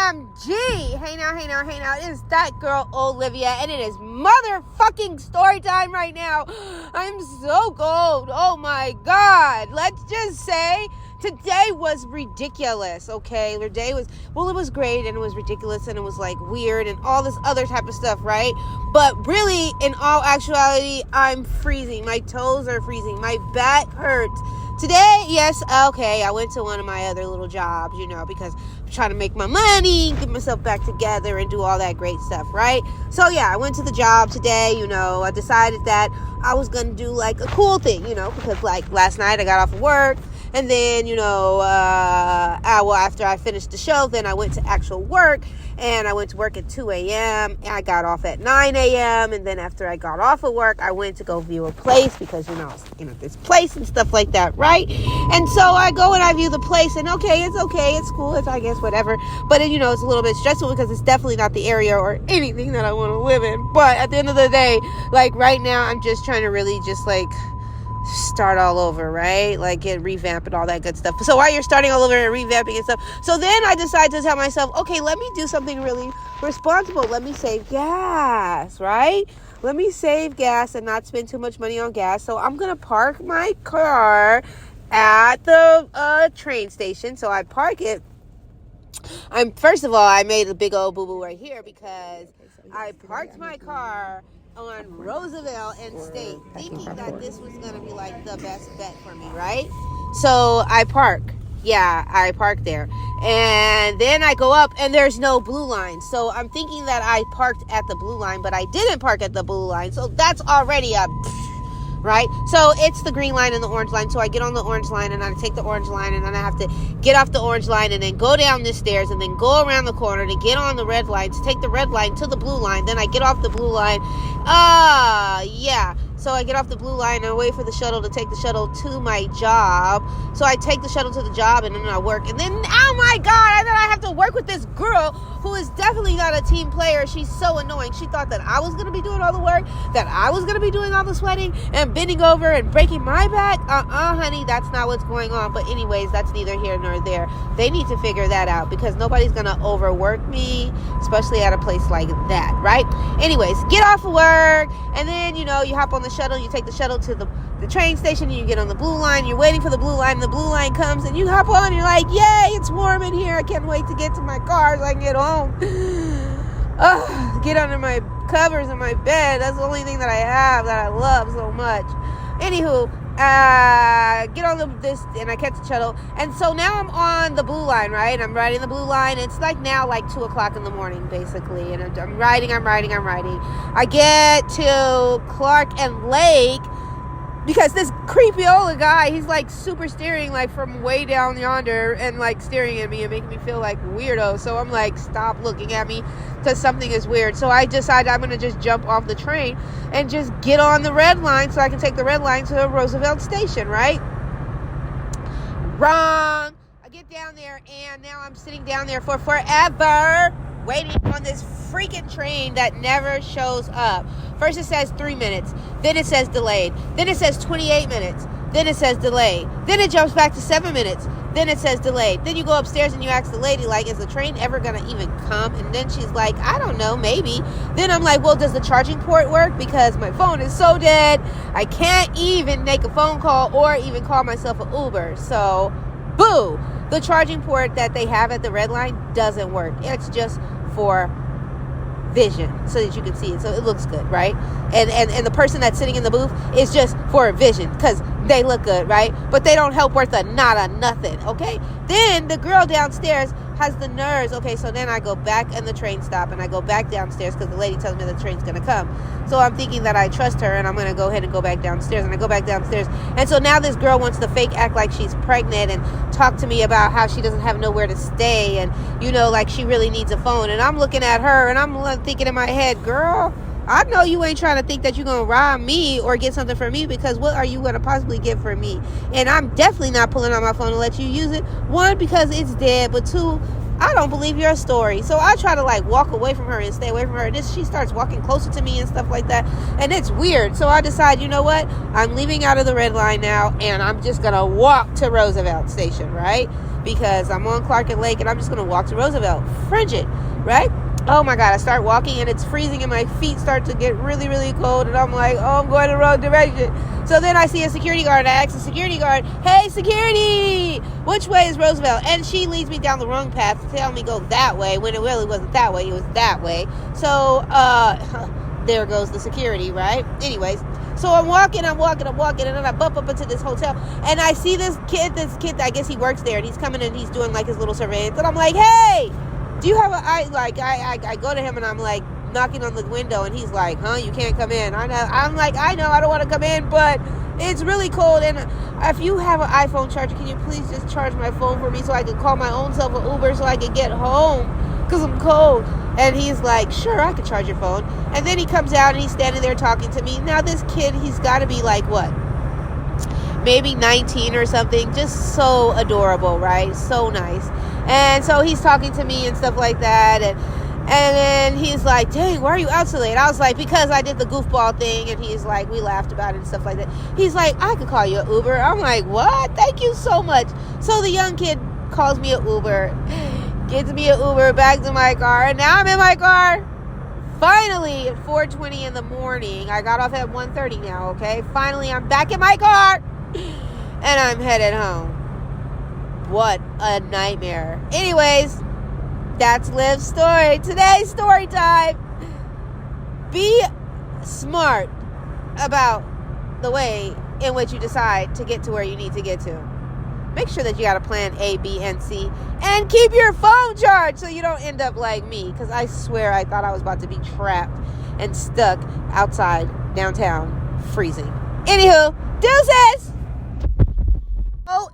OMG. Hey now. It is that girl, Olivia, and it is motherfucking story time right now. I'm so cold. Oh my God. Let's just say today was ridiculous, okay? The day was, well, it was great, and it was ridiculous, and it was like weird, and all this other type of stuff, right? But really, in all actuality, I'm freezing. My toes are freezing. My back hurts. Today, yes, okay, I went to one of my other little jobs, because I'm trying to make my money, get myself back together, and do all that great stuff, right? So, yeah, I went to the job today, I decided that I was going to do, like, a cool thing, because, like, last night I got off of work, and then, after I finished the show, then I went to actual work, and I went to work at 2 a.m., and I got off at 9 a.m., and then after I got off of work, I went to go view a place, because, I was looking at this place and stuff like that, right? And so I go and I view the place, and it's cool, it's, I guess, whatever, but, it's a little bit stressful, because it's definitely not the area or anything that I want to live in, but at the end of the day, like, right now, I'm just trying to really just, like, start all over, right? Like get revamped and all that good stuff. So while you're starting all over and revamping and stuff, so then I decided to tell myself, okay, let me do something really responsible. Let me save gas, right? Let me save gas and not spend too much money on gas. So I'm gonna park my car at the train station. So I park it. First of all, I made a big old boo-boo right here because I parked my car on Roosevelt and State, thinking that this was going to be like the best bet for me, right? So I park there, and then I go up and there's no blue line, so I'm thinking that I parked at the blue line, but I didn't park at the blue line, so that's already a right? So it's the green line and the orange line. So I get on the orange line and I take the orange line, and then I have to get off the orange line and then go down the stairs and then go around the corner to get on the red line, to take the red line to the blue line. Then I get off the blue line. So I get off the blue line and I wait for the shuttle to take the shuttle to my job. So I take the shuttle to the job and then I work. And then, oh my God, then I have to work with this girl who is definitely not a team player. She's so annoying. She thought that I was going to be doing all the work, that I was going to be doing all the sweating and bending over and breaking my back. Honey, that's not what's going on. But anyways, that's neither here nor there. They need to figure that out because nobody's going to overwork me, especially at a place like that, right? Anyways, get off of work and then, you hop on the shuttle, you take the shuttle to the train station, and you get on the blue line, you're waiting for the blue line, and the blue line comes, and you hop on, you're like, yay, it's warm in here, I can't wait to get to my car so I can get home. Get under my covers in my bed, that's the only thing that I have that I love so much. Anywho, get on this, and I catch the shuttle, and so now I'm on the blue line, right? I'm riding the blue line. It's now 2 o'clock in the morning, basically, and I'm riding. I get to Clark and Lake, because this creepy old guy, he's super steering from way down yonder and staring at me and making me feel like weirdo. So I'm stop looking at me because something is weird. So I decide I'm going to just jump off the train and just get on the red line so I can take the red line to Roosevelt Station, right? Wrong. I get down there and now I'm sitting down there for forever waiting on this freaking train that never shows up. First it says 3 minutes, then it says delayed, then it says 28 minutes, then it says delayed, then it jumps back to 7 minutes, then it says delayed. Then you go upstairs and you ask the lady, is the train ever gonna even come? And then she's like, I don't know, maybe. Then I'm like, well, does the charging port work? Because my phone is so dead, I can't even make a phone call or even call myself an Uber. So, boo! The charging port that they have at the red line doesn't work. It's just for vision so that you can see it, so it looks good, right? And the person that's sitting in the booth is just for vision because they look good, right? But they don't help worth a nada nothing, okay? Then the girl downstairs has the nerves. Okay, so then I go back in the train stop and I go back downstairs because the lady tells me the train's gonna come. So I'm thinking that I trust her and I'm gonna go ahead and go back downstairs, and I go back downstairs, and so now this girl wants to fake act like she's pregnant and talk to me about how she doesn't have nowhere to stay and she really needs a phone. And I'm looking at her and I'm thinking in my head, girl, I know you ain't trying to think that you're going to rob me or get something from me, because what are you going to possibly get from me? And I'm definitely not pulling out my phone to let you use it. One, because it's dead, but two, I don't believe your story. So I try to walk away from her and stay away from her. And she starts walking closer to me and stuff like that. And it's weird. So I decide, you know what? I'm leaving out of the red line now and I'm just going to walk to Roosevelt Station, right? because I'm on Clark and Lake and I'm just going to walk to Roosevelt. Frigid, right? Oh my God, I start walking and it's freezing and my feet start to get really, really cold. And I'm like, oh, I'm going the wrong direction. So then I see a security guard. I ask the security guard, hey, security, which way is Roosevelt? And she leads me down the wrong path to tell me go that way when it really wasn't that way. It was that way. So there goes the security, right? Anyways, so I'm walking, and then I bump up into this hotel, and I see this kid, I guess he works there, and he's coming and he's doing like his little surveillance, and I'm like, hey, do you have I go to him and I'm like knocking on the window, and he's like, huh, you can't come in. I'm like, I know, I don't want to come in, but it's really cold, and if you have an iPhone charger, can you please just charge my phone for me so I can call my own self an Uber so I can get home, because I'm cold. And he's like, sure, I can charge your phone. And then he comes out and he's standing there talking to me. Now this kid, he's got to be like, what, maybe 19 or something, just so adorable, right? So nice. And so he's talking to me and stuff like that, and then he's like, dang, why are you out so late? I was like, because I did the goofball thing. And he's like, we laughed about it and stuff like that. He's like, I could call you an Uber. I'm like, what? Thank you so much. So the young kid calls me an Uber, gets me an Uber back to my car, and now I'm in my car. Finally, at 4:20 in the morning, I got off at 1:30 now, okay? Finally, I'm back in my car, and I'm headed home. What a nightmare. Anyways, that's LiV's story. Today's story time. Be smart about the way in which you decide to get to where you need to get to. Make sure that you got a plan A, B, and C. And keep your phone charged so you don't end up like me. Because I swear I thought I was about to be trapped and stuck outside downtown freezing. Anywho, deuces! Oh.